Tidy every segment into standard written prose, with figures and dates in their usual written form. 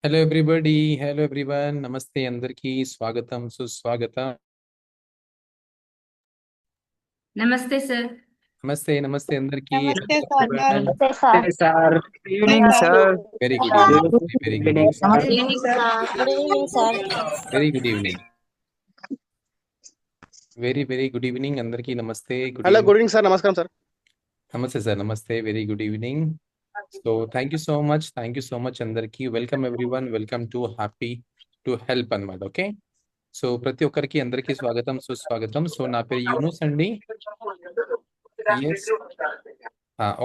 Hello everybody, hello everyone, నమస్తే అందరికీ స్వాగతం సుస్వాగతం. నమస్తే సార్. నమస్తే నమస్తే అందరికీ. నమస్తే సార్ గారు. నమస్తే sir. Good evening sir. Very good sir. Evening, very good evening, నమస్తే good evening sir. Good evening sir. Very good evening, very good evening అందరికీ. నమస్తే, good hello, evening. Good evening sir. నమస్కారం సార్. నమస్తే sir, నమస్తే, very good evening. So thank you so much అందరికీ. Welcome everyone, welcome to happy to help అన్నమాట. Okay, so ప్రతి ఒక్కరికి అందరికీ స్వాగతం సుస్వాగతం. సో నా పేరు యూనుస్ అండి. ఎస్,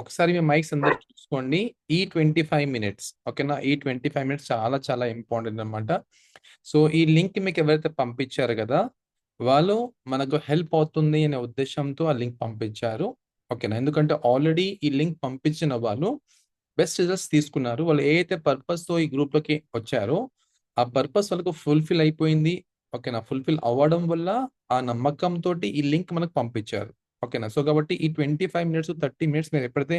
ఒకసారి మీ మైక్స్ అందరు చూసుకోండి. ఈ 25 minutes, ఓకేనా, ఈ 25 minutes చాలా చాలా ఇంపార్టెంట్ అనమాట. సో ఈ లింక్ మీకు ఎవరైతే పంపించారు కదా, వాళ్ళు మనకు హెల్ప్ అవుతుంది అనే ఉద్దేశంతో ఆ లింక్ పంపించారు. ఓకేనా, ఎందుకంటే ఆల్రెడీ ఈ లింక్ పంపించిన వాళ్ళు బెస్ట్ రిజల్ట్స్ తీసుకున్నారు. వాళ్ళు ఏ అయితే పర్పస్తో ఈ గ్రూప్లోకి వచ్చారో ఆ పర్పస్ వాళ్ళకు ఫుల్ఫిల్ అయిపోయింది. ఓకేనా, ఫుల్ఫిల్ అవ్వడం వల్ల ఆ నమ్మకంతో ఈ లింక్ మనకు పంపించారు. ఓకేనా, సో కాబట్టి ఈ 25 minutes 30 minutes మీరు ఎప్పుడైతే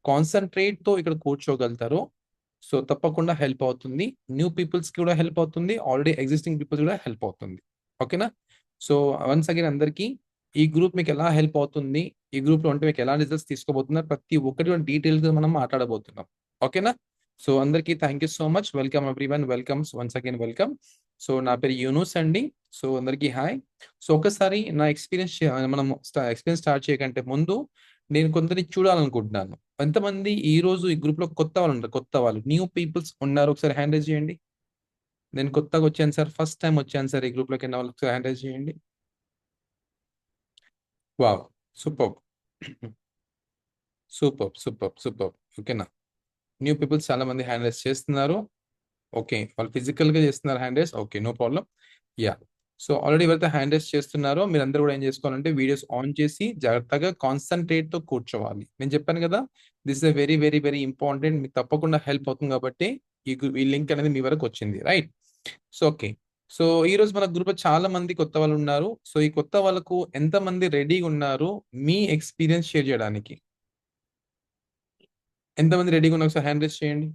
కాన్సన్ట్రేట్తో ఇక్కడ కూర్చోగలుగుతారో సో తప్పకుండా హెల్ప్ అవుతుంది. న్యూ పీపుల్స్కి కూడా హెల్ప్ అవుతుంది, ఆల్రెడీ ఎగ్జిస్టింగ్ పీపుల్స్ కూడా హెల్ప్ అవుతుంది. ఓకేనా, సో వన్స్ అగైన్ అందరికీ ఈ గ్రూప్ మీకు ఎలా హెల్ప్ అవుతుంది, ఈ గ్రూప్లో ఉంటే మీకు ఎలా రిజల్ట్స్ తీసుకోబోతున్నారు, ప్రతి ఒక్కటి డీటెయిల్గా మనం మాట్లాడబోతున్నాం. ఓకేనా, సో అందరికీ thank you so much. Welcome everyone, welcomes once again, welcome. So నా పేరు యూనుస్ అండి. సో అందరికీ హాయ్. సో ఒకసారి నా ఎక్స్పీరియన్స్ మనం ఎక్స్పీరియన్స్ స్టార్ట్ చేయకంటే ముందు నేను కొందరిని చూడాలనుకుంటున్నాను. ఎంతమంది ఈ రోజు ఈ గ్రూప్ లో కొత్త వాళ్ళు ఉన్నారు, కొత్త వాళ్ళు న్యూ పీపుల్స్ ఉన్నారు? ఒకసారి హ్యాండ్ రైజ్ చేయండి. నేను కొత్తగా వచ్చాను సార్, ఫస్ట్ టైం వచ్చాను సార్ ఈ గ్రూప్ లోకి అన్న వాళ్ళు ఒకసారి హ్యాండ్ రైజ్ చేయండి. Wow, super super super super. ఓకేనా, న్యూ పీపుల్స్ చాలా మంది హ్యాండ్ రైజ్ చేస్తున్నారు. ఓకే, వాళ్ళు ఫిజికల్ గా చేస్తున్నారు hand raise. Okay, no problem. Yeah, so already ఎవరైతే హ్యాండ్ రైజ్ చేస్తున్నారో మీరందరూ కూడా ఏం చేసుకోవాలంటే వీడియోస్ ఆన్ చేసి జాగ్రత్తగా కాన్సన్ట్రేట్ తో కూర్చోవాలి. నేను చెప్పాను కదా, this is very very very important, మీకు తప్పకుండా హెల్ప్ అవుతుంది కాబట్టి ఈ లింక్ అనేది మీ వరకు వచ్చింది, రైట్? సో ఓకే, సో ఈ రోజు మన గ్రూప్ లో చాలా మంది కొత్త వాళ్ళు ఉన్నారు. సో ఈ కొత్త వాళ్ళకు ఎంత మంది రెడీగా ఉన్నారు మీ ఎక్స్పీరియన్స్ షేర్ చేయడానికి? ఎంతమంది రెడీగా ఉన్నారు ఒకసారి హ్యాండ్ రైజ్ చేయండి.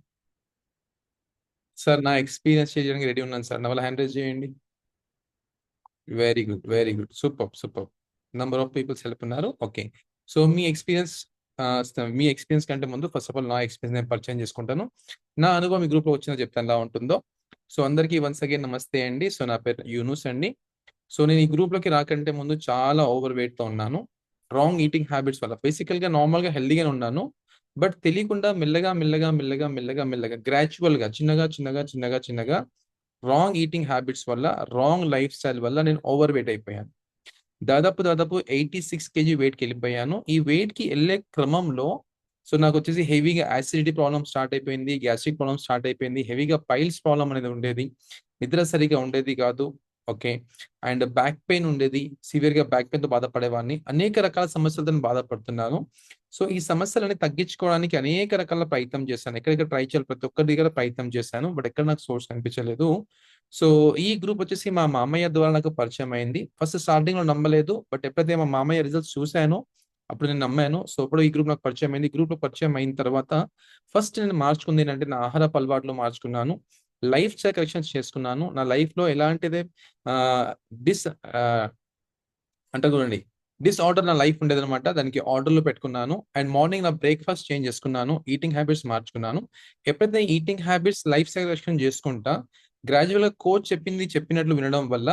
సార్ నా ఎక్స్పీరియన్స్ షేర్ చేయడానికి రెడీ ఉన్నాను సార్, నా వల్ల హ్యాండ్ రైజ్ చేయండి. Very good, very good, super super. Number of peoples help ఉన్నారు. ఓకే, సో మీ ఎక్స్పీరియన్స్ కంటే ముందు ఫస్ట్ ఆఫ్ ఆల్ నా ఎక్స్పీరియన్స్ నేను పరిచయం చేసుకుంటాను. నా అనుభవం ఈ గ్రూప్లో వచ్చిందో చెప్తాను ఎలా ఉంటుందో. సో అందరికీ వన్స్ అగైన్ నమస్తే అండి. సో నా పేరు యూనుస్ అండి. సో నేను ఈ గ్రూప్లోకి రాకంటే ముందు చాలా ఓవర్ వెయిట్తో ఉన్నాను, రాంగ్ ఈటింగ్ హ్యాబిట్స్ వల్ల. బేసికల్గా నార్మల్గా హెల్దీగానే ఉన్నాను, బట్ తెలియకుండా మెల్లగా మెల్లగా మెల్లగా మెల్లగా మెల్లగా గ్రాడ్యువల్గా చిన్నగా చిన్నగా చిన్నగా చిన్నగా రాంగ్ ఈటింగ్ హ్యాబిట్స్ వల్ల, రాంగ్ లైఫ్ స్టైల్ వల్ల నేను ఓవర్ వెయిట్ అయిపోయాను. దాదాపు 86 kg వెయిట్కి వెళ్ళిపోయాను. ఈ వెయిట్కి వెళ్ళే క్రమంలో సో నాకు వచ్చేసి హెవీగా యాసిడిటీ ప్రాబ్లమ్ స్టార్ట్ అయిపోయింది, గ్యాస్ట్రిక్ ప్రాబ్లమ్ స్టార్ట్ అయిపోయింది, హెవీగా పైల్స్ ప్రాబ్లం అనేది ఉండేది, నిద్ర సరిగా ఉండేది కాదు. ఓకే, అండ్ బ్యాక్ పెయిన్ ఉండేది, సివియర్గా బ్యాక్ పెయిన్తో బాధపడేవాడిని, అనేక రకాల సమస్యలతో నేను బాధపడుతున్నాను. సో ఈ సమస్యలని తగ్గించుకోవడానికి అనేక రకాల ప్రయత్నం చేశాను, ఎక్కడెక్కడ ట్రై చేయాలి ప్రతి ఒక్కరి దగ్గర ప్రయత్నం చేశాను, బట్ ఎక్కడ నాకు సోర్స్ కనిపించలేదు. సో ఈ గ్రూప్ వచ్చేసి మా మామయ్య ద్వారా నాకు పరిచయం అయింది. ఫస్ట్ స్టార్టింగ్ లో నమ్మలేదు, బట్ ఎప్పుడైతే మా మామయ్య రిజల్ట్స్ చూశానో అప్పుడు నేను నమ్మాను. సో ఇప్పుడు ఈ గ్రూప్ నాకు పరిచయం అయింది. గ్రూప్ లో పరిచయం అయిన తర్వాత ఫస్ట్ నేను మార్చుకుంది ఏంటంటే నా ఆహారపు అలవాట్లు మార్చుకున్నాను, లైఫ్ స్టైల్ కరెక్షన్స్ చేసుకున్నాను. నా లైఫ్ లో ఎలాంటిదే డిస్ అంటే చూడండి డిస్ఆర్డర్ నా లైఫ్ ఉండేది అనమాట, దానికి ఆర్డర్లో పెట్టుకున్నాను. అండ్ మార్నింగ్ నా బ్రేక్ఫాస్ట్ చేంజ్ చేసుకున్నాను, ఈటింగ్ హ్యాబిట్స్ మార్చుకున్నాను. ఎప్పుడైతే eating habits life style correction చేసుకుంటా గ్రాడ్యువల్గా కోచ్ చెప్పినట్లు వినడం వల్ల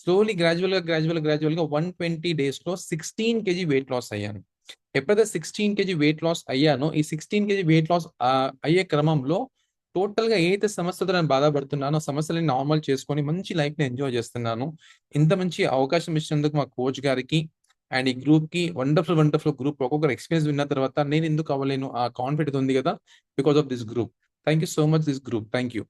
స్లోలీ గ్రాడ్యువల్గా 120 daysలో 16 kg వెయిట్ లాస్ అయ్యాను. ఎప్పుడైతే 16 kg వెయిట్ లాస్ అయ్యానో ఈ 16 kg వెయిట్ లాస్ అయ్యే క్రమంలో టోటల్గా ఏదైతే సమస్యతో నేను బాధపడుతున్నానో సమస్యలని నార్మల్ చేసుకొని మంచి లైఫ్ని ఎంజాయ్ చేస్తున్నాను. ఇంత మంచి అవకాశం ఇచ్చినందుకు మా కోచ్ గారికి అండ్ ఈ గ్రూప్కి వండర్ఫుల్ గ్రూప్. ఒక్కొక్కరు ఎక్స్పీరియన్స్ విన్న తర్వాత నేను ఎందుకు అవ్వలేను ఆ కాన్ఫిడెన్స్ ఉంది కదా, because of this group. Thank you so much this group, thank you.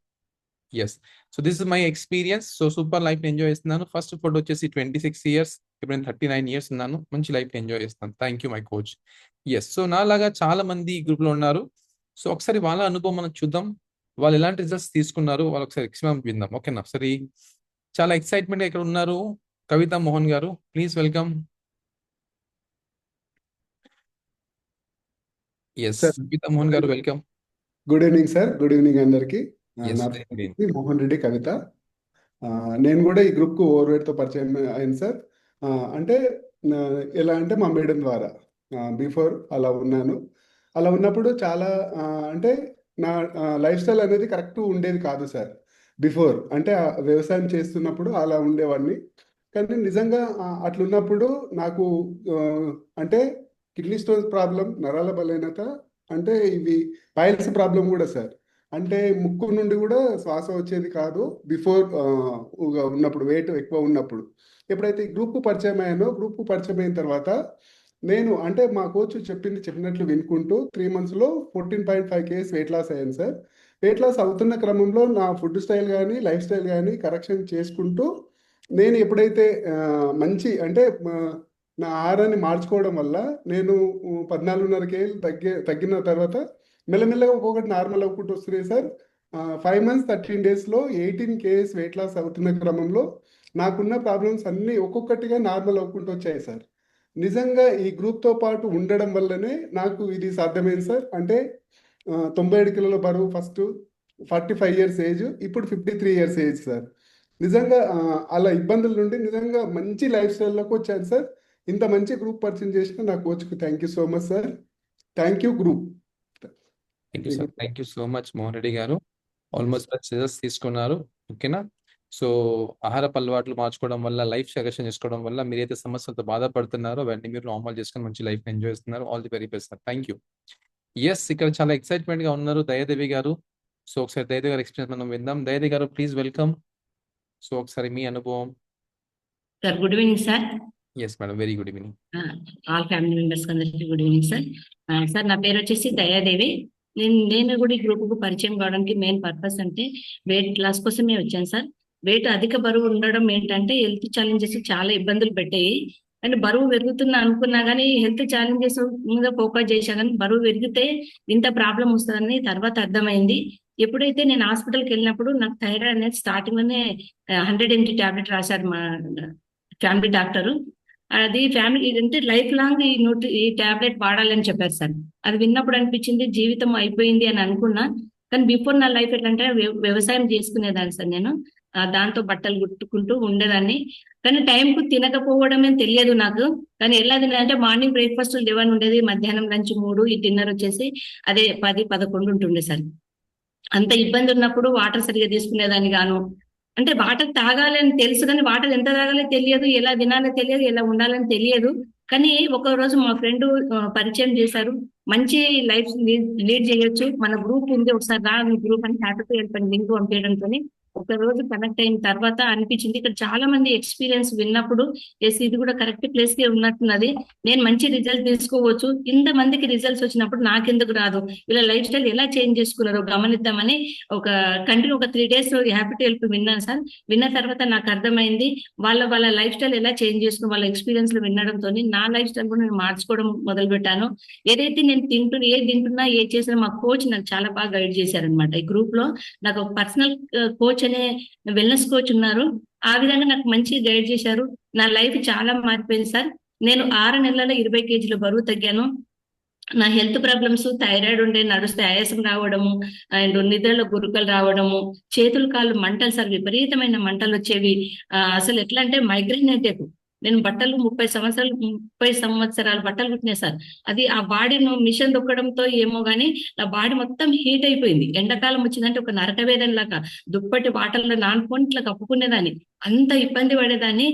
Yes, so this is my experience. So super life enjoy చేస్తున్నాను. ఫస్ట్ ఫోటో వచ్చేసి 26 years, ఇప్పుడు నేను 39 years ఉన్నాను, మంచి లైఫ్ ఎంజాయ్ చేస్తాను. Thank you my coach. Yes, so నాలాగా చాలా మంది ఈ గ్రూప్లో ఉన్నారు. సో ఒకసారి వాళ్ళ అనుభవం మనం చూద్దాం, వాళ్ళు ఎలాంటి రిజల్ట్స్ తీసుకున్నారు, వాళ్ళు ఒకసారి ఎక్స్పీరియన్స్ విందాం. ఓకేనా, సరే చాలా ఎక్సైట్మెంట్ ఇక్కడ ఉన్నారు. కవిత మోహన్ గారు, ప్లీజ్ వెల్కమ్. ఎస్, సార్ కవిత మోహన్ గారు welcome. Good evening sir. Good evening అందరికి. ఎస్ నా వెరీ గుడ్. పేరు మోహన్ రెడ్డి కవిత. ఆ, నేను కూడా ఈ గ్రూప్కు ఓవర్వేట్తో పరిచయం అయింది సార్. ఆ, అంటే ఆ, ఎలా అంటే మా మేడం ద్వారా బిఫోర్ అలా ఉన్నాను. అలా ఉన్నప్పుడు చాలా అంటే నా లైఫ్ స్టైల్ అనేది కరెక్ట్ ఉండేది కాదు సార్. బిఫోర్ అంటే వ్యవసాయం చేస్తున్నప్పుడు అలా ఉండేవాడిని. కానీ నిజంగా అట్లున్నప్పుడు నాకు ఆ, అంటే కిడ్నీ స్టోన్స్ ప్రాబ్లం, నరాల బలహీనత, అంటే ఇవి పైల్స్ ప్రాబ్లం కూడా సార్. అంటే ముక్కు నుండి కూడా శ్వాస వచ్చేది కాదు బిఫోర్ ఉన్నప్పుడు, వెయిట్ ఎక్కువ ఉన్నప్పుడు. ఎప్పుడైతే ఈ గ్రూప్ పరిచయం అయ్యానో, గ్రూప్ పరిచయం అయిన తర్వాత నేను అంటే మా కోచ్ చెప్పినట్లు వినుకుంటూ 3 monthsలో 14.5 kgs వెయిట్ లాస్ అయ్యాను సార్. వెయిట్ లాస్ అవుతున్న క్రమంలో నా ఫుడ్ స్టైల్ కానీ లైఫ్ స్టైల్ కానీ కరెక్షన్ చేసుకుంటూ నేను ఎప్పుడైతే మంచి అంటే నా ఆహారాన్ని మార్చుకోవడం వల్ల నేను 14.5 kg తగ్గిన తర్వాత మెల్లమెల్లగా ఒక్కొక్కటి నార్మల్ అవ్వకుంటూ వస్తున్నాయి సార్. 5 months 13 daysలో 18 kgs వెయిట్ లాస్ అవుతున్న క్రమంలో నాకున్న ప్రాబ్లమ్స్ అన్నీ ఒక్కొక్కటిగా నార్మల్ అవ్వకుంటూ వచ్చాయి సార్. నిజంగా ఈ గ్రూప్తో పాటు ఉండడం వల్లనే నాకు ఇది సాధ్యమైంది సార్. అంటే 97 కిలోల బరువు ఫస్ట్, 45 years ఏజ్, ఇప్పుడు 53 years ఏజ్ సార్. నిజంగా అలా ఇబ్బందుల నుండి నిజంగా మంచి లైఫ్ స్టైల్లోకి వచ్చాను సార్. ఇంత మంచి గ్రూప్ పరిచయం చేసిన నా కోచ్కి thank you so much sir. Thank you group. Thank you sir. Thank you so much Mohan Reddy గారు. ఆల్మోస్ట్ రిజల్ట్స్ తీసుకున్నారు. ఓకేనా? సో ఆహారపు అలవాట్లు మార్చుకోవడం వల్ల, లైఫ్ కరెక్షన్ చేసుకోవడం వల్ల మీరైతే సమస్యలతో బాధపడుతున్నారో అవన్నీ మీరు నార్మల్ చేసుకొని మంచి లైఫ్ ఎంజాయ్ చేస్తున్నారు. All the very best sir. Thank you. Yes, ఇక్కడ చాలా ఎక్సైట్మెంట్ గా ఉన్నారు దయాదేవి గారు. సో ఒకసారి దయాదేవి గారి ఎక్స్పీరియన్స్ మనం విందాం. దయాదేవి గారు ప్లీజ్ వెల్కమ్. సో ఒకసారి మీ అనుభవం. Sir good evening sir. Yes madam, very good evening. All family members అందరికీ గుడ్ ఈవినింగ్ సార్. సార్ నా పేరు వచ్చేసి దయాదేవి. నేను కూడా ఈ గ్రూప్ కు పరిచయం కావడానికి మెయిన్ పర్పస్ అంటే వెయిట్ లాస్ కోసమే వచ్చాను సార్. వెయిట్ అధిక బరువు ఉండడం ఏంటంటే హెల్త్ ఛాలెంజెస్ చాలా ఇబ్బందులు పెట్టాయి. అంటే బరువు పెరుగుతున్నా అనుకున్నా కానీ హెల్త్ ఛాలెంజెస్ మీద ఫోకస్ చేశా కానీ బరువు పెరిగితే ఇంత ప్రాబ్లం వస్తుందని తర్వాత అర్థమైంది. ఎప్పుడైతే నేను హాస్పిటల్కి వెళ్ళినప్పుడు నాకు థైరాయిడ్ అనేది స్టార్టింగ్ లోనే 100 mg టాబ్లెట్ రాశారు మా ఫ్యామిలీ డాక్టర్. అది ఫ్యామిలీ అంటే లైఫ్ లాంగ్ ఈ టాబ్లెట్ వాడాలని చెప్పారు సార్. అది విన్నప్పుడు అనిపించింది జీవితం అయిపోయింది అని అనుకున్నా. కానీ బిఫోర్ నా లైఫ్ ఎట్లా అంటే వ్యవసాయం చేసుకునేదాన్ని సార్. నేను దాంతో బట్టలు కుట్టుకుంటూ ఉండేదాన్ని. కానీ టైంకు తినకపోవడమే తెలియదు నాకు. కానీ ఎలా తినేదంటే మార్నింగ్ బ్రేక్ఫాస్ట్ 11 ఉండేది, మధ్యాహ్నం లంచ్ 3, ఈ డిన్నర్ వచ్చేసి అదే 10, 11 ఉంటుండే సార్. అంత ఇబ్బంది ఉన్నప్పుడు వాటర్ సరిగా తీసుకునేదాన్ని గాను. అంటే వాటర్ తాగాలని తెలుసు కానీ వాటర్ ఎంత తాగాలో తెలియదు, ఎలా తినాలో తెలియదు, ఎలా ఉండాలని తెలియదు. కానీ ఒక రోజు మా ఫ్రెండ్ పరిచయం చేశారు, మంచి లైఫ్ లీడ్ చేయొచ్చు, మన గ్రూప్ ఉంది, ఒకసారి రా మీ గ్రూప్ అని హ్యాపీగా వెళ్ళిపోయింది లింక్ పంపించడంతో. ఒక రోజు కనెక్ట్ అయిన తర్వాత అనిపించింది ఇక్కడ చాలా మంది ఎక్స్పీరియన్స్ విన్నప్పుడు ఎస్ ఇది కూడా కరెక్ట్ ప్లేస్ కి ఉన్నట్టున్నది, నేను మంచి రిజల్ట్ తీసుకోవచ్చు, ఇంత మందికి రిజల్ట్స్ వచ్చినప్పుడు నాకెందుకు రాదు, వీళ్ళ లైఫ్ స్టైల్ ఎలా చేంజ్ చేసుకున్నారో గమనిద్దామని ఒక కంటిన్యూ ఒక 3 days హ్యాపీ టు హెల్ప్ విన్నాను సార్. విన్న తర్వాత నాకు అర్థమైంది వాళ్ళ లైఫ్ స్టైల్ ఎలా చేంజ్ చేసుకుని వాళ్ళ ఎక్స్పీరియన్స్ లో వినడంతో నా లైఫ్ స్టైల్ కూడా నేను మార్చుకోవడం మొదలు పెట్టాను. ఏదైతే నేను తింటున్నా ఏ చేసినా మా కోచ్ నాకు చాలా బాగా గైడ్ చేశారనమాట. ఈ గ్రూప్ లో నాకు ఒక పర్సనల్ కోచ్ అనే వెల్నెస్ కోచ్ ఉన్నారు. ఆ విధంగా నాకు మంచి గైడ్ చేశారు. నా లైఫ్ చాలా మారిపోయింది సార్. నేను 6 నెలల్లో 20 kgs బరువు తగ్గాను. నా హెల్త్ ప్రాబ్లమ్స్ థైరాయిడ్ ఉండే, నడుస్తే ఆయాసం రావడము అండ్ నిద్రలో గురుకలు రావడము, చేతులు కాళ్ళు మంటలు సార్, విపరీతమైన మంటలు వచ్చేవి. అసలు ఎట్లా అంటే మైగ్రేన్ అటాక్. నేను బట్టలు 30 సంవత్సరాలు బట్టలు కుట్టినా సార్. అది ఆ బాడీను మిషన్ దొక్కడంతో ఏమో గానీ నా బాడీ మొత్తం హీట్ అయిపోయింది. ఎండాకాలం వచ్చిందంటే ఒక నరక వేదన లాగా దుప్పటి వాటర్లో నానుకొని ఇట్లా కప్పుకునేదాన్ని, అంత ఇబ్బంది పడేదాన్ని.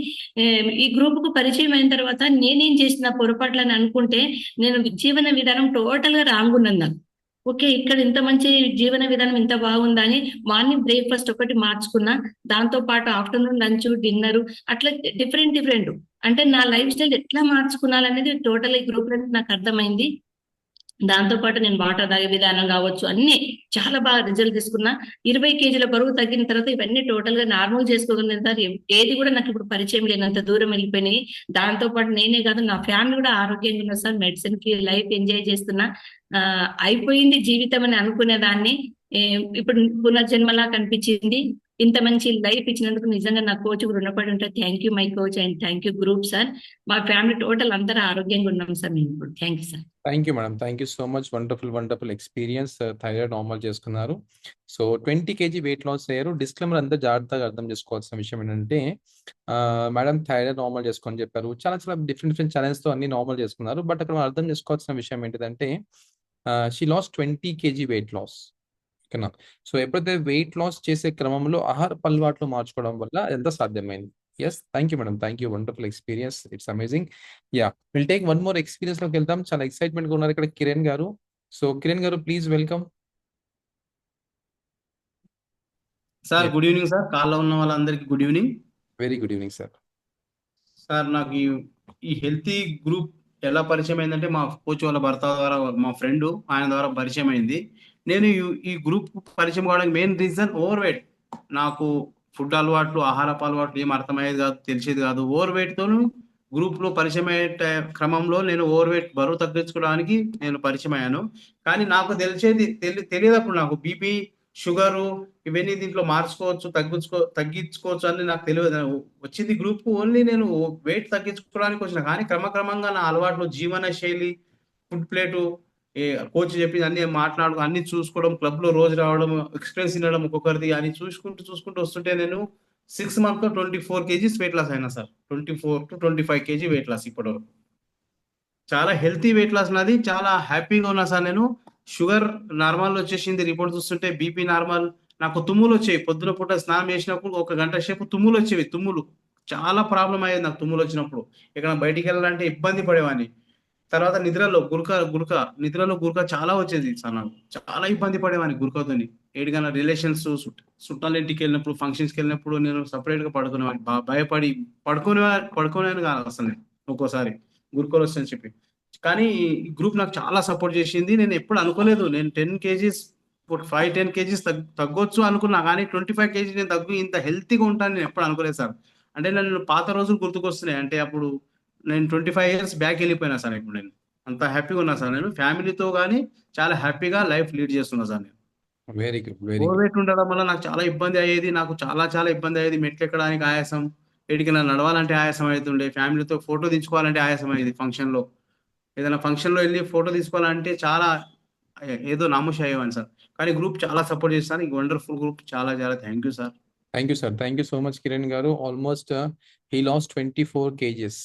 ఈ గ్రూప్ కు పరిచయం అయిన తర్వాత నేనేం చేసిన పొరపాట్లని అనుకుంటే నేను జీవన విధానం టోటల్ గా రాంగ్ ఉన్నది నాకు. ఓకే, ఇక్కడ ఇంత మంచి జీవన విధానం ఇంత బాగుందని మార్నింగ్ బ్రేక్ఫాస్ట్ ఒకటి మార్చుకున్నా, దాంతో పాటు ఆఫ్టర్నూన్ లంచ్, డిన్నర్ అట్లా డిఫరెంట్ అంటే నా లైఫ్ స్టైల్ ఎట్లా మార్చుకున్నాలనేది టోటల్ ఈ గ్రూప్ లో నాకు అర్థమైంది. దాంతో పాటు నేను వాటర్ తాగే విధానం కావచ్చు అన్ని చాలా బాగా రిజల్ట్ తీసుకున్నా. 20 kgs బరువు తగ్గిన తర్వాత ఇవన్నీ టోటల్ గా నార్మల్ చేసుకోగలను సార్. ఏది కూడా నాకు ఇప్పుడు పరిచయం లేనంత దూరం వెళ్ళిపోయినాయి. దాంతో పాటు నేనే కాదు నా ఫ్యామిలీ కూడా ఆరోగ్యంగా ఉన్నారు సార్. మెడిసిన్ కి లైఫ్ ఎంజాయ్ చేస్తున్నా. అయిపోయింది జీవితం అని అనుకునేదాన్ని, ఇప్పుడు పునర్జన్మలా కనిపించింది. ఇంత మంచి లైఫ్ ఇచ్చినందుకు నిజంగా నా కోచ్ రుణపడి ఉంటారు. Thank you my coach and thank you group sir. మా ఫ్యామిలీ టోటల్ అందరూ ఆరోగ్యంగా ఉన్నాం సార్ మేము ఇప్పుడు. Thank you sir. Thank you madam, thank you so much. Wonderful experience. Thyroid normal చేసుకున్నారు. సో 20 kg వెయిట్ లాస్ అయ్యారు. డిస్క్లైమర్ అంతా జాగ్రత్తగా అర్థం చేసుకోవాల్సిన విషయం ఏంటంటే మేడం థైరాయిడ్ నార్మల్ చేసుకొని చెప్పారు. చాలా చాలా డిఫరెంట్ ఛాలెంజ్తో అన్ని నార్మల్ చేసుకున్నారు. బట్ అక్కడ మనం అర్థం చేసుకోవాల్సిన విషయం ఏంటిదంటే she loss 20 kg weight loss. ఓకేనా? సో ఎప్పుడైతే వెయిట్ లాస్ చేసే క్రమంలో ఆహారపు అలవాట్లు మార్చుకోవడం వల్ల ఎంత సాధ్యమైంది. Yes, thank you madam, thank you. Wonderful experience, it's amazing. Yeah, will take one more experience లోకి వెళ్తాం. చాలా ఎక్సైట్మెంట్ గా ఉన్నారు ఇక్కడ కిరణ్ గారు. సో కిరణ్ గారు please welcome. Sir good evening sir. కాల్లో ఉన్న వాళ్ళందరికీ good evening. Very good evening sir. Sir నాకు ఈ హెల్తీ గ్రూప్ ఎలా పరిచయం అయిందంటే మా కోచ్ వాళ్ళ భర్త ద్వారా, మా ఫ్రెండ్ ఆయన ద్వారా పరిచయం అయింది. నేను ఈ గ్రూప్ పరిచయం కావడానికి మెయిన్ రీజన్ ఓవర్ వెయిట్. నాకు ఫుడ్ అలవాట్లు, ఆహారపు అలవాట్లు ఏం అర్థమయ్యేది కాదు, తెలిసేది కాదు. ఓవర్ వెయిట్ తోను గ్రూప్ లో పరిచయం అయ్యే క్రమంలో నేను ఓవర్ వెయిట్ బరువు తగ్గించుకోవడానికి నేను పరిచయం అయ్యాను. కానీ నాకు తెలియదు అప్పుడు నాకు బీపీ, షుగరు ఇవన్నీ దీంట్లో మార్చుకోవచ్చు, తగ్గించుకోవచ్చు అని నాకు తెలియదు. వచ్చింది గ్రూప్ ఓన్లీ నేను వెయిట్ తగ్గించుకోవడానికి వచ్చిన. కానీ క్రమక్రమంగా నా అలవాట్లు, జీవన శైలి, ఫుడ్ ప్లేటు, కోచ్ చెప్పింది అన్ని అన్ని చూసుకోవడం, క్లబ్ లో రోజు రావడం, ఎక్స్పీరియన్స్ తినడం ఒక్కొక్కరిది అని చూసుకుంటూ వస్తుంటే నేను 6 months లో 24 kgs వెయిట్ లాస్ అయినా sir. 24 to 25 kg weight loss ఇప్పటివరకు. చాలా హెల్తీ వెయిట్ లాస్ నాది. చాలా హ్యాపీగా ఉన్నా సార్ నేను. షుగర్ నార్మల్ వచ్చేసింది, రిపోర్ట్ చూస్తుంటే బీపీ నార్మల్. నాకు తుమ్ములు వచ్చాయి. పొద్దున పూట స్నానం చేసినప్పుడు 1 గంట సేపు తుమ్ములు వచ్చేవి. చాలా ప్రాబ్లం అయ్యేది నాకు తుమ్ములు వచ్చినప్పుడు. ఇక్కడ బయటికి వెళ్ళాలంటే ఇబ్బంది పడేవాడిని. తర్వాత నిద్రలో గురక చాలా వచ్చేది సార్ నాకు. చాలా ఇబ్బంది పడేవాడిని గురకతోని. ఏడికైనా రిలేషన్స్, చుట్టాల ఇంటికి వెళ్ళినప్పుడు, ఫంక్షన్స్కి వెళ్ళినప్పుడు నేను సపరేట్ గా పడుకునేవాడిని. భయపడి పడుకునేవాడిని కాదు అసలు నేను. ఒక్కోసారి గురుకోలు వస్తాయని చెప్పి. కానీ ఈ గ్రూప్ నాకు చాలా సపోర్ట్ చేసింది. నేను ఎప్పుడు అనుకోలేదు నేను 10 kgs 5-10 kgs తగ్గొచ్చు అనుకున్నా. కానీ 25 kg నేను ఇంత హెల్తీగా ఉంటాను నేను ఎప్పుడు అనుకోలేదు సార్. అంటే నన్ను పాత రోజులు గుర్తుకొస్తున్నాయి. అంటే అప్పుడు నేను 25 years బ్యాక్ వెళ్ళిపోయినా సార్. ఇప్పుడు నేను అంత హ్యాపీగా ఉన్నా సార్. నేను ఫ్యామిలీతో కానీ చాలా హ్యాపీగా లైఫ్ లీడ్ చేస్తున్నా సార్. నేను very good, very over good. Weight ఉండడం వల్ల నాకు చాలా ఇబ్బంది అయ్యేది. నాకు చాలా ఇబ్బంది అయ్యేది. మెట్లు ఎక్కడానికి ఆయాసం, ఎడికైనా నడవాలంటే ఆయాసం అవుతుండే, ఫ్యామిలీతో ఫోటో తీసుకోవాలంటే ఆయాసం అయ్యేది. ఏదైనా ఫంక్షన్ లో వెళ్ళి ఫోటో తీసుకోవాలంటే చాలా ఏదో నామోషి అయ్యేవాడిని సార్. కానీ గ్రూప్ చాలా సపోర్ట్ చేస్తాను. ఈ వండర్ఫుల్ గ్రూప్ చాలా thank you sir. Thank you sir, thank you so much Kiran గారు. Almost he lost 24 kgs.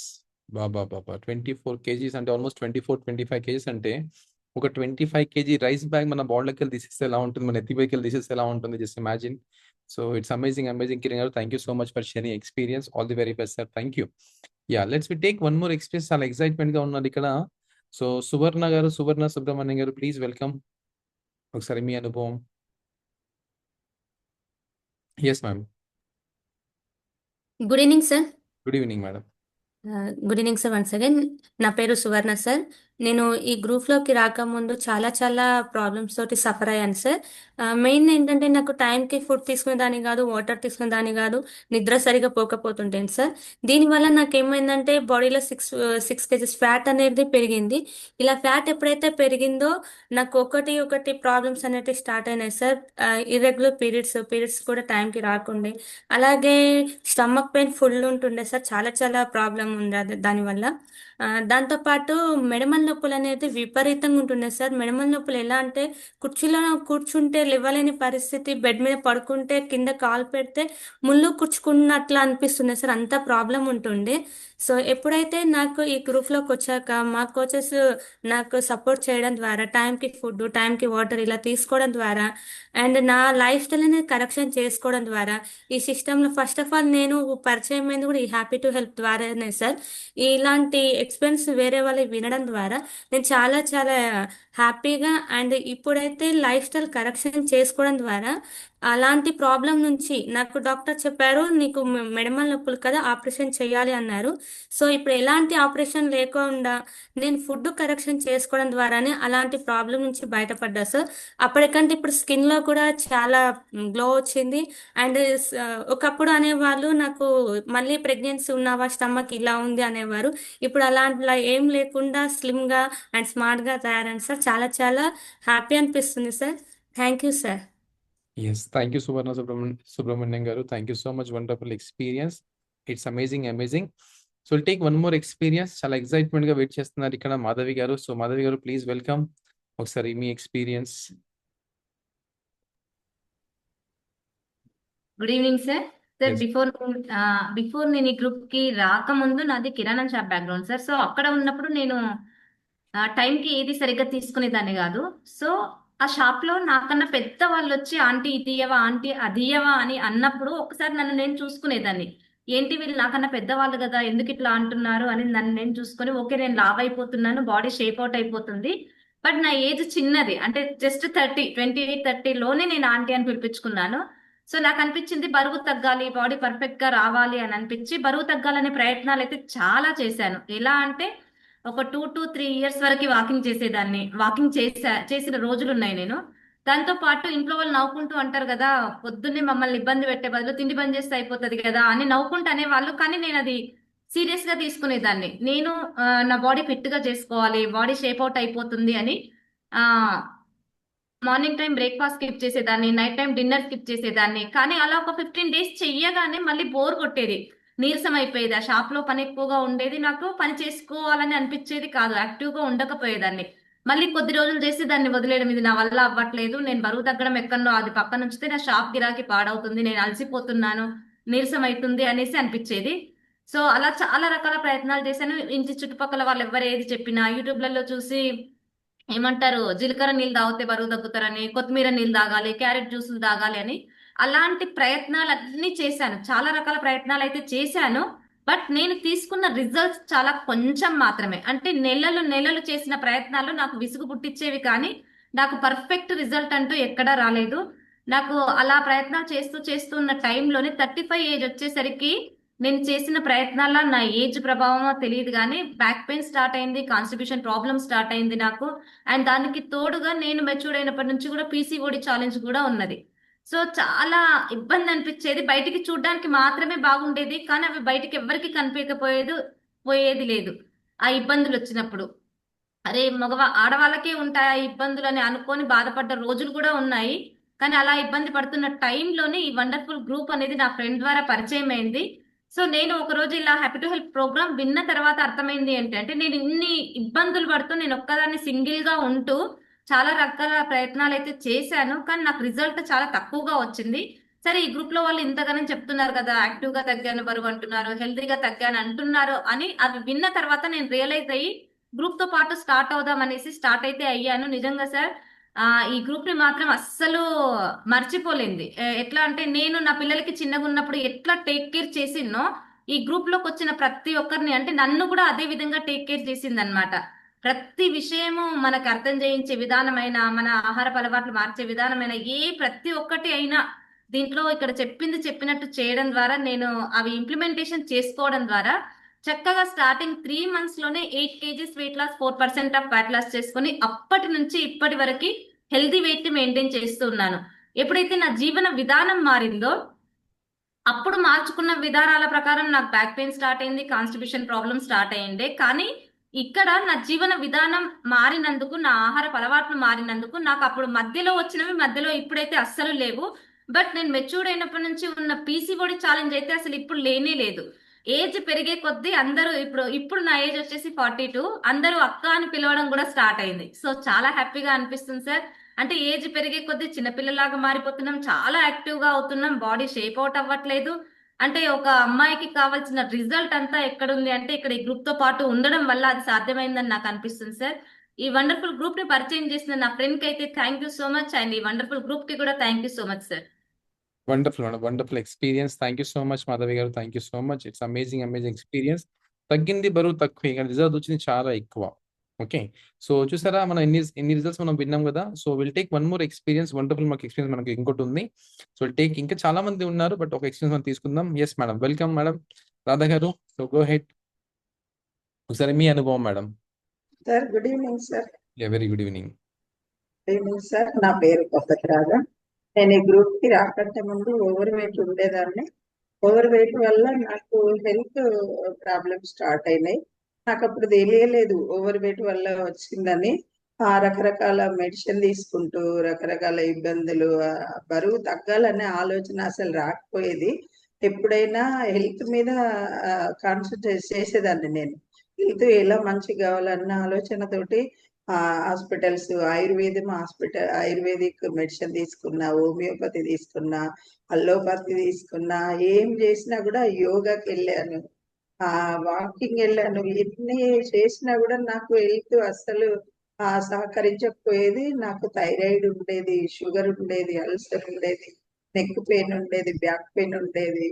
బాబా 24 kgs అంటే ఆల్మోస్ట్ 24-25 kgs అంటే ఒక 25 kg రైస్ బ్యాగ్ మన బాడీలోకి వెళ్ళి తీసేస్తే ఎలా ఉంటుంది, మన ఎత్తిపైకి వెళ్ళి తీసేస్తే ఎలా ఉంటుంది, just imagine. So it's amazing Kiran గారు. Thank you so much for sharing experience. All the very best sir. Thank you. Yeah, let's we take one more experience. చాలా ఎక్సైట్మెంట్ గా ఉన్నారు ఇక్కడ. సో సువర్ణ సుబ్రహ్మణ్యం గారు ప్లీజ్ వెల్కమ్. ఒకసారి మీ అనుభవం. Yes ma'am. Good evening sir. Good evening madam. Good evening sir. Once again నా పేరు సువర్ణ సార్. నేను ఈ గ్రూప్లోకి రాకముందు చాలా ప్రాబ్లమ్స్ తోటి సఫర్ అయ్యాను సార్. మెయిన్ ఏంటంటే నాకు టైంకి ఫుడ్ తీసుకునేదాన్ని కాదు, వాటర్ తీసుకునేదాన్ని కాదు, నిద్ర సరిగా పోకపోతుంటాను సార్. దీనివల్ల నాకేమైందంటే బాడీలో 6 kgs ఫ్యాట్ అనేది పెరిగింది. ఇలా ఫ్యాట్ ఎప్పుడైతే పెరిగిందో నాకు ఒకటి ప్రాబ్లమ్స్ అనేవి స్టార్ట్ అయినాయి సార్. ఇర్రెగ్యులర్ పీరియడ్స్ కూడా టైంకి రాకుండే, అలాగే స్టమక్ పెయిన్ ఫుల్ ఉంటుండే సార్. చాలా ప్రాబ్లం ఉంది దానివల్ల. దాంతోపాటు మెడమల నొప్పులు అనేది విపరీతంగా ఉంటుండే సార్. మెడమల నొప్పులు ఎలా అంటే కుర్చీలో కూర్చుంటే లేవలేని పరిస్థితి, బెడ్ మీద పడుకుంటే కింద కాలు పెడితే ముళ్ళు కుచ్చుకున్నట్లు అనిపిస్తుంది సార్. అంత ప్రాబ్లం ఉంటుండే. సో ఎప్పుడైతే నాకు ఈ గ్రూప్లోకి వచ్చాక మా కోచెస్ నాకు సపోర్ట్ చేయడం ద్వారా, టైంకి ఫుడ్, టైంకి వాటర్ ఇలా తీసుకోవడం ద్వారా, అండ్ నా లైఫ్ స్టైల్ అనేది కరెక్షన్ చేసుకోవడం ద్వారా, ఈ సిస్టంలో ఫస్ట్ ఆఫ్ ఆల్ నేను పరిచయం అయింది కూడా ఈ హ్యాపీ టు హెల్ప్ ద్వారానే సార్. ఇలాంటి ఎక్స్పీరియన్స్ వేరే వాళ్ళు వినడం ద్వారా నేను చాలా హ్యాపీగా, అండ్ ఇప్పుడైతే లైఫ్ స్టైల్ కరెక్షన్ చేసుకోవడం ద్వారా అలాంటి ప్రాబ్లం నుంచి నాకు డాక్టర్ చెప్పారు, నీకు మెడమల నొప్పులు కదా, ఆపరేషన్ చేయాలి అన్నారు. సో ఇప్పుడు ఎలాంటి ఆపరేషన్ లేకుండా నేను ఫుడ్ కరెక్షన్ చేసుకోవడం ద్వారానే అలాంటి ప్రాబ్లం నుంచి బయటపడ్డా సార్. అప్పటికంటే ఇప్పుడు స్కిన్లో కూడా చాలా గ్లో వచ్చింది. అండ్ ఒకప్పుడు అనేవాళ్ళు నాకు మళ్ళీ ప్రెగ్నెన్సీ ఉన్నావా, స్టమక్ ఇలా ఉంది అనేవారు. ఇప్పుడు అలాంటిలా ఏం లేకుండా స్లిమ్గా అండ్ స్మార్ట్గా తయారైంది సార్. చాలా హ్యాపీ అనిపిస్తుంది sir. Thank you sir. Yes, thank you Subrahmanyam గారు. Thank you so much. Wonderful experience. It's amazing. So will take one more experience. చాలా ఎక్సైట్మెంట్ గా వెయిట్ చేస్తున్నారు ఇక్కడ మాధవి గారు. సో మాధవి గారు ప్లీజ్ వెల్కమ్. ఒకసారి మీ experience. Good evening sir. Sir Yes. Before నేను ఈ గ్రూప్ కి రాకముందు నాది కిరాణా షాప్ బ్యాక్గ్రౌండ్ సార్. సో అక్కడ ఉన్నప్పుడు నేను టైంకి ఏది సరిగ్గా తీసుకునేదాన్ని కాదు. సో ఆ షాప్ లో నాకన్నా పెద్ద వాళ్ళు వచ్చి ఆంటీ ఇది ఇయ్యవా, ఆంటీ అది ఇయ్యవా అని అన్నప్పుడు ఒకసారి నన్ను నేను చూసుకునేదాన్ని. ఏంటి వీళ్ళు నాకన్నా పెద్దవాళ్ళు కదా, ఎందుకు ఇట్లా అంటున్నారు అని నన్ను నేను చూసుకొని, ఓకే నేను లావ్ అయిపోతున్నాను, బాడీ షేప్ అవుట్ అయిపోతుంది, బట్ నా ఏజ్ చిన్నది, అంటే జస్ట్ 28-30లోనే నేను ఆంటీ అని పిలిపించుకున్నాను. సో నాకు అనిపించింది బరువు తగ్గాలి, బాడీ పర్ఫెక్ట్ గా రావాలి అని అనిపించి బరువు తగ్గాలనే ప్రయత్నాలు అయితే చాలా చేశాను. ఎలా అంటే ఒక 2 to 3 years వరకు వాకింగ్ చేసేదాన్ని. వాకింగ్ చేసిన రోజులు ఉన్నాయి నేను. దాంతో పాటు ఇంట్లో వాళ్ళు నవ్వుకుంటూ అంటారు కదా, పొద్దున్నే మమ్మల్ని ఇబ్బంది పెట్టే బదులు తిండి బంద్ చేస్తే అయిపోతుంది కదా అని నవ్వుకుంటూ అనేవాళ్ళు. కానీ నేను అది సీరియస్ గా తీసుకునేదాన్ని. నేను నా బాడీ ఫిట్ గా చేసుకోవాలి, బాడీ షేప్ అవుట్ అయిపోతుంది అని మార్నింగ్ టైం బ్రేక్ఫాస్ట్ స్కిప్ చేసేదాన్ని, నైట్ టైం డిన్నర్ స్కిప్ చేసేదాన్ని. కానీ అలా ఒక 15 days చెయ్యగానే మళ్ళీ బోర్ కొట్టేది, నీరసం అయిపోయేది. ఆ షాప్ లో పని ఎక్కువగా ఉండేది, నాకు పని చేసుకోవాలని అనిపించేది కాదు, యాక్టివ్ గా ఉండకపోయేదాన్ని. మళ్ళీ కొద్ది రోజులు చేసి దాన్ని వదిలేయడం, ఇది నా వల్ల అవ్వట్లేదు, నేను బరువు తగ్గడం ఎక్కడో అది పక్కన ఉంచితే నా షాప్ గిరాకీ పాడవుతుంది, నేను అలసిపోతున్నాను, నీరసం అవుతుంది అనేసి అనిపించేది. సో అలా చాలా రకాల ప్రయత్నాలు చేశాను. ఇంటి చుట్టుపక్కల వాళ్ళు ఎవరు ఏది చెప్పినా యూట్యూబ్లలో చూసి ఏమంటారు, జీలకర్ర నీళ్ళు తాగితే బరువు తగ్గుతారని, కొత్తిమీర నీళ్ళు తాగాలి, క్యారెట్ జ్యూసులు తాగాలి అని, అలాంటి ప్రయత్నాలు అన్ని చేశాను. చాలా రకాల ప్రయత్నాలు అయితే చేశాను, బట్ నేను తీసుకున్న రిజల్ట్స్ చాలా కొంచెం మాత్రమే. అంటే నెలలు చేసిన ప్రయత్నాలు నాకు విసుగు పుట్టించేవి, కానీ నాకు పర్ఫెక్ట్ రిజల్ట్ అంటూ ఎక్కడా రాలేదు. నాకు అలా ప్రయత్నాలు చేస్తూ ఉన్న టైంలోనే 35 ఏజ్ వచ్చేసరికి నేను చేసిన ప్రయత్నాల నా ఏజ్ ప్రభావమో తెలియదు కానీ బ్యాక్ పెయిన్ స్టార్ట్ అయింది, కాన్స్టిట్యూషన్ ప్రాబ్లమ్ స్టార్ట్ అయింది నాకు. అండ్ దానికి తోడుగా నేను మెచ్యూర్డ్ అయినప్పటి నుంచి కూడా పీసీఓడి ఛాలెంజ్ కూడా ఉన్నది. సో చాలా ఇబ్బంది అనిపించేది. బయటికి చూడడానికి మాత్రమే బాగుండేది, కానీ అవి బయటికి ఎవరికి పోయేది లేదు ఆ ఇబ్బందులు వచ్చినప్పుడు. అరే ఆడవాళ్ళకే ఉంటాయి ఆ ఇబ్బందులు అని అనుకొని బాధపడ్డ రోజులు కూడా ఉన్నాయి. కానీ అలా ఇబ్బంది పడుతున్న టైంలోనే ఈ వండర్ఫుల్ గ్రూప్ అనేది నా ఫ్రెండ్ ద్వారా పరిచయం అయింది. సో నేను ఒక రోజు ఇలా హ్యాపీ టు హెల్ప్ ప్రోగ్రామ్ విన్న తర్వాత అర్థమైంది ఏంటంటే, నేను ఇన్ని ఇబ్బందులు పడుతూ నేను ఒక్కదాన్ని సింగిల్ గా ఉంటూ చాలా రకాల ప్రయత్నాలు అయితే చేశాను, కానీ నాకు రిజల్ట్ చాలా తక్కువగా వచ్చింది. సరే ఈ గ్రూప్ లో వాళ్ళు ఇంతగానో చెప్తున్నారు కదా, యాక్టివ్ గా తగ్గాను బరువు అంటున్నారు, హెల్తీగా తగ్గాను అంటున్నారు అని అవి విన్న తర్వాత నేను రియలైజ్ అయ్యి గ్రూప్ తో పాటు స్టార్ట్ అవుదాం అనేసి స్టార్ట్ అయితే అయ్యాను. నిజంగా సార్ ఈ గ్రూప్ ని మాత్రం అస్సలు మర్చిపోలేంది. ఎట్లా అంటే, నేను నా పిల్లలకి చిన్నగా ఉన్నప్పుడు ఎట్లా టేక్ కేర్ చేసిన్నో ఈ గ్రూప్ లోకి వచ్చిన ప్రతి ఒక్కరిని, అంటే నన్ను కూడా అదే విధంగా టేక్ కేర్ చేసింది అనమాట. ప్రతి విషయము మనకు అర్థం చేయించే విధానమైన, మన ఆహారపు అలవాట్లు మార్చే విధానమైన, ప్రతి ఒక్కటి అయినా దీంట్లో ఇక్కడ చెప్పినట్టు చేయడం ద్వారా, నేను అవి ఇంప్లిమెంటేషన్ చేసుకోవడం ద్వారా చక్కగా స్టార్టింగ్ 3 months లోనే 8 kgs weight loss, 4% of fat loss చేసుకుని అప్పటి నుంచి ఇప్పటి వరకు హెల్దీ వెయిట్ మెయింటైన్ చేస్తున్నాను. ఎప్పుడైతే నా జీవన విధానం మారిందో, అప్పుడు మార్చుకున్న విధానాల ప్రకారం నాకు బ్యాక్ పెయిన్ స్టార్ట్ అయింది, కాన్స్టిట్యూషన్ ప్రాబ్లమ్ స్టార్ట్ అయ్యిండే. కానీ ఇక్కడ నా జీవన విధానం మారినందుకు, నా ఆహారపు అలవాట్లు మారినందుకు నాకు అప్పుడు మధ్యలో వచ్చినవి మధ్యలో ఇప్పుడైతే అస్సలు లేవు. బట్ నేను మెచ్యూర్డ్ అయినప్పటి నుంచి ఉన్న పీసీఓడి ఛాలెంజ్ అయితే అసలు ఇప్పుడు లేనే లేదు. ఏజ్ పెరిగే కొద్దీ అందరూ ఇప్పుడు నా ఏజ్ వచ్చేసి 42, అందరూ అక్క అని పిలవడం కూడా స్టార్ట్ అయింది. సో చాలా హ్యాపీగా అనిపిస్తుంది సార్. అంటే ఏజ్ పెరిగే కొద్దీ చిన్నపిల్లలాగా మారిపోతున్నాం, చాలా యాక్టివ్ గా అవుతున్నాం, బాడీ షేప్ అవుట్ అవ్వట్లేదు. అంటే ఒక అమ్మాయికి కావాల్సిన రిజల్ట్ అంతా ఎక్కడుంది అంటే ఇక్కడ ఈ గ్రూప్ తో పాటు ఉండడం వల్ల అది సాధ్యమైందని నాకు అనిపిస్తుంది సార్. ఈ వండర్ఫుల్ గ్రూప్ ని పరిచయం చేసిన నా ఫ్రెండ్ కి అయితే thank you so much, and ఈ వండర్ఫుల్ గ్రూప్ కి కూడా thank you so much sir. Wonderful experience. Thank you so much Madhavi గారు, thank you so much. It's amazing experience. తగ్గింది బరువు తక్కువ, కానీ రిజల్ట్ వచ్చింది చాలా ఎక్కువ. ఓకే, సో చూసారా మనం ఎన్ని రిజల్ట్స్ మనం విన్నాం కదా. So will take one more experience, wonderful experience మనకి ఇంకోటి ఉంది. సో టేక్ ఇంకా చాలా మంది ఉన్నారు, బట్ ఒక ఎక్స్పీరియన్స్ మనం తీసుకుందాం. Yes madam, welcome madam Radha గారు. సో గో హెడ్, ఒకసారి మీ అనుభవం madam. Sir good evening sir. Very good evening. Good evening sir. నా పేరు కొత్తకి రాధా. నేను ఈ గ్రూప్ కి రాకంటే ముందు ఓవర్ వెయిట్ ఉండేదాన్ని. ఓవర్ వెయిట్ వల్ల నాకు హెల్త్ ప్రాబ్లమ్ స్టార్ట్ అయినాయి. నాకు అప్పుడు తెలియలేదు ఓవర్ వెయిట్ వల్ల వచ్చిందని. రకరకాల మెడిసిన్ తీసుకుంటూ రకరకాల ఇబ్బందులు, బరువు తగ్గాలనే ఆలోచన అసలు రాకపోయేది. ఎప్పుడైనా హెల్త్ మీద కాన్సన్ట్రేట్ చేసేదాన్ని నేను. హెల్త్ ఎలా మంచిగా కావాలన్న ఆలోచనతోటి హాస్పిటల్స్, ఆయుర్వేదిక్ మెడిసిన్ తీసుకున్నా, హోమియోపతి తీసుకున్నా, అల్లోపతి తీసుకున్నా, ఏం చేసినా కూడా యోగాకి వెళ్ళాను, వాకింగ్ వెళ్ళాను. ఎన్ని చేసినా కూడా నాకు హెల్త్ అస్సలు సహకరించకపోయేది. నాకు థైరాయిడ్ ఉండేది, షుగర్ ఉండేది, అల్సర్ ఉండేది, నెక్ పెయిన్ ఉండేది, బ్యాక్ పెయిన్ ఉండేది,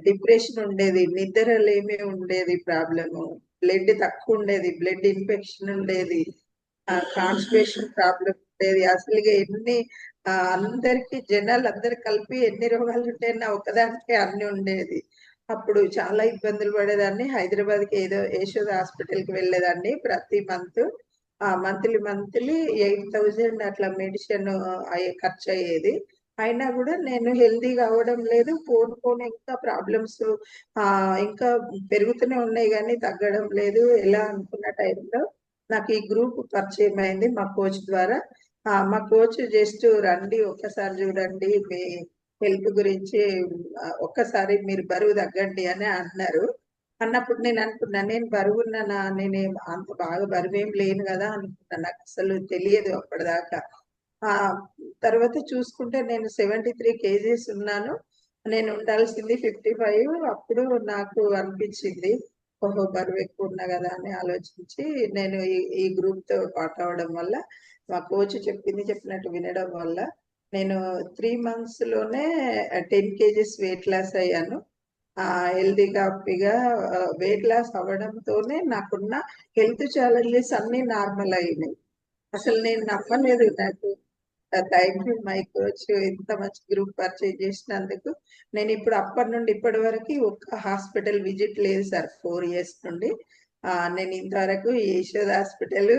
డిప్రెషన్ ఉండేది, నిద్రలేమి ఉండేది, ప్రాబ్లము, బ్లడ్ తక్కువ ఉండేది, బ్లడ్ ఇన్ఫెక్షన్ ఉండేది, కాన్స్టిపేషన్ ప్రాబ్లం ఉండేది. అసలుగా ఎన్ని అందరికి జనాలు అందరు కలిపి ఎన్ని రోగాలు ఉంటే నా ఒకదానికే అన్ని ఉండేది. అప్పుడు చాలా ఇబ్బందులు పడేదాన్ని. హైదరాబాద్కి ఏదో యశోద హాస్పిటల్కి వెళ్ళేదాన్ని ప్రతి మంత్లీ 8,000 అట్లా మెడిసిన్ ఖర్చు అయ్యేది. అయినా కూడా నేను హెల్దీగా అవ్వడం లేదు. పోను ఇంకా ప్రాబ్లమ్స్ ఇంకా పెరుగుతూనే ఉన్నాయి కానీ తగ్గడం లేదు. ఎలా అనుకున్న టైంలో నాకు ఈ గ్రూప్ పరిచయం అయింది మా కోచ్ ద్వారా. మా కోచ్ జస్ట్ రండి, ఒక్కసారి చూడండి, మీ హెల్త్ గురించి ఒక్కసారి మీరు బరువు తగ్గండి అని అన్నారు. అన్నప్పుడు నేను అనుకున్నా, నేను బరువున్నానా, నేనేం అంత బాగా బరువేం లేను కదా అనుకున్నా. నాకు అసలు తెలియదు అప్పటిదాకా. తర్వాత చూసుకుంటే నేను 73 కేజీస్ ఉన్నాను. నేను ఉండాల్సింది 55. అప్పుడు నాకు అనిపించింది, ఓహో బరువు ఎక్కువ ఉన్నా కదా అని ఆలోచించి నేను ఈ గ్రూప్ తో పాటు అవడం వల్ల, మా కోచ్ చెప్పినట్టు వినడం వల్ల నేను 3 months లోనే 10 కేజీస్ వెయిట్ లాస్ అయ్యాను. హెల్దీగా హ్యాపీగా వెయిట్ లాస్ అవ్వడంతోనే నాకున్న హెల్త్ ఛాలెంజెస్ అన్ని నార్మల్ అయినాయి. అసలు నేను నమ్మలేదు. నాకు థ్యాంక్ యూ మై కోచ్, ఇంత మంచి గ్రూప్ పర్చేజ్ చేసినందుకు. నేను ఇప్పుడు అప్పటి నుండి ఇప్పటి వరకు ఒక్క హాస్పిటల్ విజిట్ లేదు సార్. 4 years నుండి నేను ఇంతవరకు యశోద హాస్పిటల్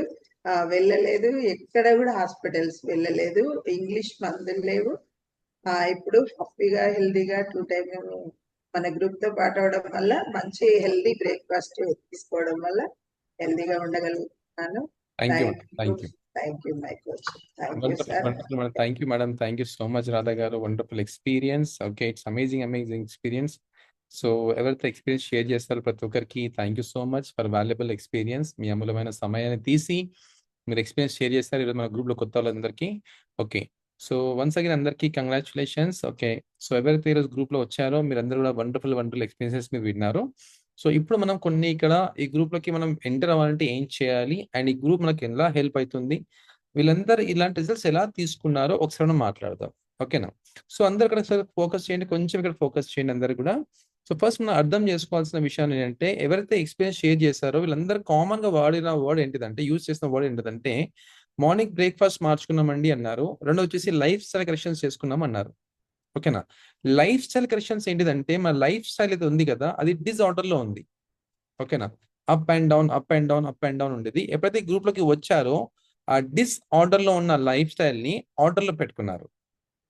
వెళ్ళలేదు, ఎక్కడ కూడా హాస్పిటల్స్ వెళ్ళలేదు, ఇంగ్లీష్ మందులు లేవు. ఇప్పుడు హ్యాపీగా హెల్దీగా 2 time మన గ్రూప్ తో పాటు అవడం వల్ల, మంచి హెల్దీ బ్రేక్ఫాస్ట్ తీసుకోవడం వల్ల హెల్దీగా ఉండగలుగుతున్నాను. Thank you thank thank you, you thank you my coach, thank you wonderful sir. Wonderful madam. Thank you madam. Thank you so much Radha గారు. Wonderful experience. Okay, it's amazing experience. So ఎవరైతే experience share చేస్తారో ప్రతి ఒక్కరికి thank you so much for valuable experience. మీ అమూల్యమైన సమయాన్ని తీసి మీరు ఎక్స్పీరియన్స్ షేర్ చేస్తారు ఈరోజు మన గ్రూప్ లో కొత్త వాళ్ళందరికీ. ఓకే, సో వన్స్ అగైన్ అందరికీ కంగ్రాచులేషన్స్. ఓకే, సో ఎవరైతే ఈరోజు గ్రూప్ లో వచ్చారో మీరందరూ కూడా వండర్ఫుల్ ఎక్స్పీరియన్సెస్ మీరు విన్నారు. సో ఇప్పుడు మనం కొన్ని ఇక్కడ ఈ గ్రూప్ లోకి మనం ఎంటర్ అవ్వాలంటే ఏం చేయాలి అండ్ ఈ గ్రూప్ మనకి ఎలా హెల్ప్ అవుతుంది, వీళ్ళందరూ ఇలాంటి రిజల్ట్స్ ఎలా తీసుకున్నారో ఒకసారి మనం మాట్లాడదాం. ఓకేనా? సో అందరు ఇక్కడ ఫోకస్ చేయండి, కొంచెం ఇక్కడ ఫోకస్ చేయండి అందరు కూడా. సో ఫస్ట్ మనం అర్థం చేసుకోవాల్సిన విషయాలు ఏంటంటే, ఎవరైతే ఎక్స్పీరియన్స్ షేర్ చేశారో వీళ్ళందరూ కామన్ గా వాడిన వర్డ్ ఏంటిదంటే, యూజ్ చేసిన వర్డ్ ఏంటిదంటే, మార్నింగ్ బ్రేక్ఫాస్ట్ మార్చుకున్నామండి అన్నారు. రెండో వచ్చేసి లైఫ్ స్టైల్ కరెక్షన్స్ చేసుకున్నాం అన్నారు. ఓకేనా? లైఫ్ స్టైల్ కరెక్షన్స్ ఏంటిదంటే, మన లైఫ్ స్టైల్ అయితే ఉంది కదా, అది డిస్ఆర్డర్ లో ఉంది. ఓకేనా? అప్ అండ్ డౌన్ ఉండేది. ఎప్పుడైతే గ్రూప్ లోకి వచ్చారో ఆ డిస్ఆర్డర్ లో ఉన్న లైఫ్ స్టైల్ ని ఆర్డర్ లో పెట్టుకున్నారు.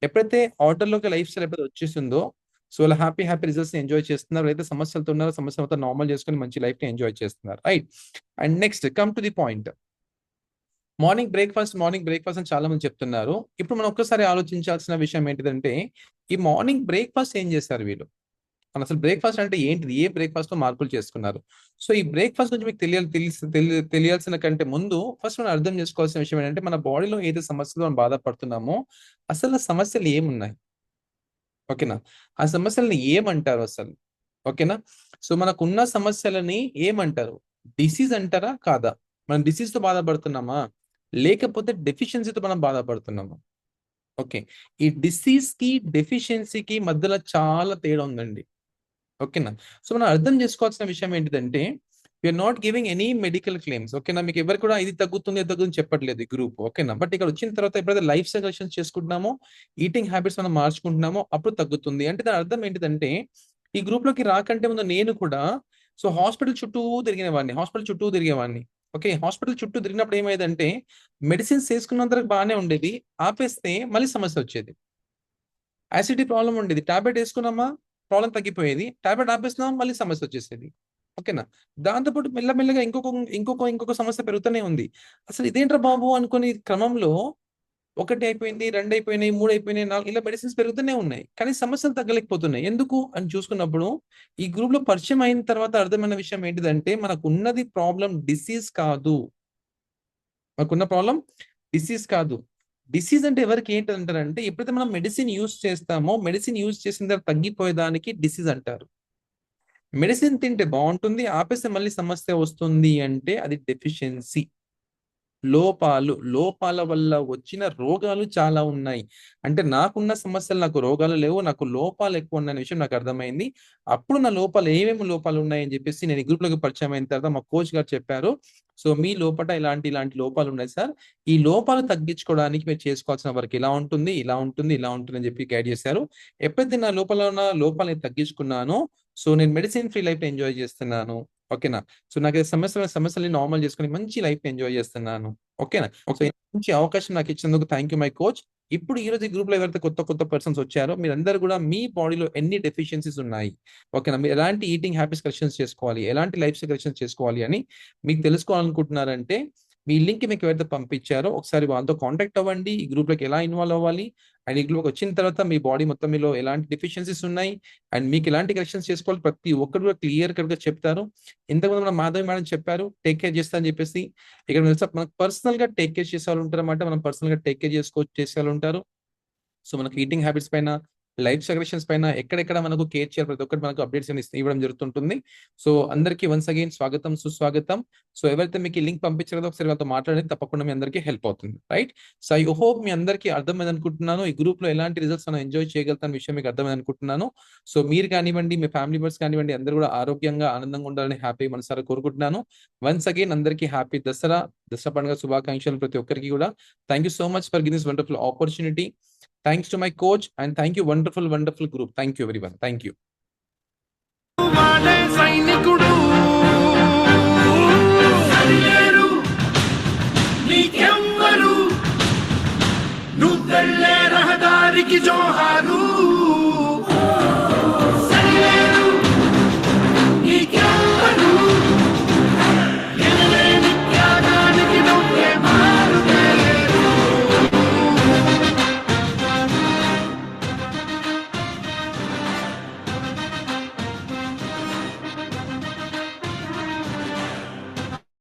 ఎప్పుడైతే ఆర్డర్ లోకి లైఫ్ స్టైల్ ఎప్పుడైతే వచ్చేసిందో, సో వాళ్ళు హ్యాపీ రిజల్ట్స్ ని ఎంజాయ్ చేస్తున్నారు. అయితే సమస్యలతో ఉన్నారో సమస్యలతో నార్మల్ చేసుకుని మంచి లైఫ్ ని ఎంజాయ్ చేస్తున్నారు. Right. And next come to the point. Morning breakfast అని చాలా మంది చెప్తున్నారు. ఇప్పుడు మనం ఒక్కసారి ఆలోచించాల్సిన విషయం ఏంటిదంటే, ఈ మార్నింగ్ బ్రేక్ఫాస్ట్ ఏం చేస్తారు వీళ్ళు? అసలు బ్రేక్ఫాస్ట్ అంటే ఏంటిది? ఏ బ్రేక్ఫాస్ట్ లో మార్పులు చేసుకున్నారు? సో ఈ బ్రేక్ఫాస్ట్ గురించి మీకు తెలియాల్సిన కంటే ముందు ఫస్ట్ మనం అర్థం చేసుకోవాల్సిన విషయం ఏంటంటే, మన బాడీలో ఏదో సమస్యలు మనం బాధపడుతున్నామో అసలు సమస్యలు ఏమున్నాయి? ఓకేనా? ఆ సమస్యలని ఏమంటారు అసలు? ఓకేనా? సో మనకున్న సమస్యలని ఏమంటారు? డిసీజ్ అంటారా కాదా? మనం డిసీజ్ తో బాధపడుతున్నామా లేకపోతే డెఫిషియన్సీతో మనం బాధపడుతున్నామా? ఓకే, ఈ డిసీజ్ కి డెఫిషియన్సీకి మధ్యలో చాలా తేడా ఉందండి. ఓకేనా? సో మనం అర్థం చేసుకోవాల్సిన విషయం ఏంటిదంటే, we are not giving any medical claims. ఓకేనా? మీకు ఎవరు కూడా ఇది తగ్గుతుంది చెప్పట్లేదు ఈ గ్రూప్. ఓకేనా? బట్ ఇక్కడ వచ్చిన తర్వాత ఎప్పుడైతే లైఫ్ స్టైల్ కరెక్షన్స్ చేసుకుంటున్నామో, ఈటింగ్ హ్యాబిట్స్ మనం మార్చుకుంటున్నామో అప్పుడు తగ్గుతుంది. అంటే దాని అర్థం ఏంటిదంటే, ఈ గ్రూప్ లోకి రాకంటే ముందు నేను కూడా సో హాస్పిటల్ చుట్టూ తిరిగేవాడిని. ఓకే, హాస్పిటల్ చుట్టూ తిరిగినప్పుడు ఏమైందంటే, మెడిసిన్స్ వేసుకున్నంత బాగానే ఉండేది, ఆపేస్తే మళ్ళీ సమస్య వచ్చేది. యాసిడిటీ ప్రాబ్లం ఉండేది, టాబ్లెట్ వేసుకున్నామా ప్రాబ్లం తగ్గిపోయేది, టాబ్లెట్ ఆపేస్తున్నామా మళ్ళీ సమస్య వచ్చేసేది. ఓకేనా? దాంతోపాటు మెల్లమెల్లగా ఇంకొక సమస్య పెరుగుతూనే ఉంది. అసలు ఇదేంట్రా బాబు అనుకునే క్రమంలో ఒకటి అయిపోయింది, 2 అయిపోయినాయి, 3 అయిపోయినాయి, 4 ఇలా మెడిసిన్స్ పెరుగుతూనే ఉన్నాయి. కానీ సమస్యలు తగ్గలేకపోతున్నాయి. ఎందుకు అని చూసుకున్నప్పుడు ఈ గ్రూప్ లో పరిచయం అయిన తర్వాత అర్థమైన విషయం ఏంటిదంటే మనకు ఉన్నది ప్రాబ్లం డిసీజ్ కాదు. మనకున్న ప్రాబ్లం డిసీజ్ కాదు. డిసీజ్ అంటే ఎవరికి ఏంటంటారంటే ఎప్పుడైతే మనం మెడిసిన్ యూజ్ చేస్తామో మెడిసిన్ యూజ్ చేసిన తర్వాత తగ్గిపోయేదానికి డిసీజ్ అంటారు. మెడిసిన్ తింటే బాగుంటుంది, ఆపేస్తే మళ్ళీ సమస్య వస్తుంది అంటే అది డెఫిషియన్సీ. లోపాల వల్ల వచ్చిన రోగాలు చాలా ఉన్నాయి. అంటే నాకున్న సమస్యలు నాకు రోగాలు లేవు, నాకు లోపాలు ఎక్కువ ఉన్న విషయం నాకు అర్థమైంది. అప్పుడు నా లోపాలు ఏమేమి లోపాలు ఉన్నాయని చెప్పేసి నేను ఈ గ్రూప్ లోకి పరిచయం అయిన తర్వాత మా కోచ్ గారు చెప్పారు. సో మీ లోపల ఇలాంటి లోపాలు ఉన్నాయి సార్, ఈ లోపాలు తగ్గించుకోవడానికి మీరు చేసుకోవాల్సిన వర్క్ ఇలా ఉంటుంది, ఇలా ఉంటుంది, ఇలా ఉంటుంది అని చెప్పి గైడ్ చేశారు. ఎప్పుడైతే నా లోపల ఉన్న లోపాలని తగ్గించుకున్నానో సో నేను మెడిసిన్ ఫ్రీ లైఫ్ ఎంజాయ్ చేస్తున్నాను. ఓకేనా? సో నాకు సమస్యల్ని నార్మల్ చేసుకుని మంచి లైఫ్ ఎంజాయ్ చేస్తున్నాను. ఓకేనా? సో మంచి అవకాశం నాకు ఇచ్చినందుకు థ్యాంక్ యూ మై కోచ్. ఇప్పుడు ఈ రోజు ఈ గ్రూప్ లో ఎవరైతే కొత్త పర్సన్స్ వచ్చారో మీరందరూ కూడా మీ బాడీలో ఎన్ని డెఫిషియన్సీస్ ఉన్నాయి, ఓకేనా, మీరు ఎలాంటి ఈటింగ్ హ్యాబిట్స్ కరెక్షన్స్ చేసుకోవాలి, ఎలాంటి లైఫ్ స్టైల్ కరెక్షన్స్ చేసుకోవాలి అని మీకు తెలుసుకోవాలనుకుంటున్నారంటే మీ లింక్ మీకు ఎవరైతే పంపించారో ఒకసారి వాళ్ళతో కాంటాక్ట్ అవ్వండి. ఈ గ్రూప్ లోకి ఎలా ఇన్వాల్వ్ అవ్వాలి అండ్ ఈ గ్రూప్ వచ్చిన తర్వాత మీ బాడీ మొత్తం మీలో ఎలాంటి డెఫిషియన్సీస్ ఉన్నాయి అండ్ మీకు ఎలాంటి కరెక్షన్స్ చేసుకోవాలి ప్రతి ఒక్కరు కూడా క్లియర్ కట్ గా చెప్తారు. ఇంతకుముందు మన మాధవి మేడం చెప్పారు టేక్ కేర్ చేస్తా అని చెప్పేసి. ఇక్కడ మనకు పర్సనల్ గా టేక్ కేర్ చేసే వాళ్ళు ఉంటారు అన్నమాట. మనం పర్సనల్ గా టేక్ కేర్ చేసే వాళ్ళు ఉంటారు. సో మనకు ఈటింగ్ హ్యాబిట్స్ పైన లైఫ్ సజెషన్స్ పైన ఎక్కడెక్కడ మనకు కేర్ చేయాలి ప్రతి ఒక్కటి మనకు అప్డేట్స్ ఇవ్వడం జరుగుతుంటుంది. సో అందరికీ వన్స్ అగైన్ స్వాగతం సుస్వాగతం. సో ఎవరైతే మీకు ఈ లింక్ పంపించారో ఒకసారి వాళ్ళతో మాట్లాడేది తప్పకుండా మీ అందరికీ హెల్ప్ అవుతుంది. రైట్? సో ఐ హోప్ మీ అందరికీ అర్థమైంది అనుకుంటున్నాను. ఈ గ్రూప్ లో ఎలాంటి రిజల్ట్స్ మనం ఎంజాయ్ చేయగలుగుతాం విషయం మీకు అర్థమైంది అనుకుంటున్నాను. సో మీరు కానివ్వండి, మీ ఫ్యామిలీ మెంబర్స్ కానివ్వండి, అందరూ కూడా ఆరోగ్యంగా ఆనందంగా ఉండాలని హ్యాపీ మనసారా కోరుకుంటున్నాను. వన్స్ అగైన్ అందరికీ హ్యాపీ దసరా పండుగ శుభాకాంక్షలు ప్రతి ఒక్కరికి కూడా. Thank you so much for giving this wonderful opportunity. Thanks to my coach and thank you wonderful group. Thank you everyone. Thank you.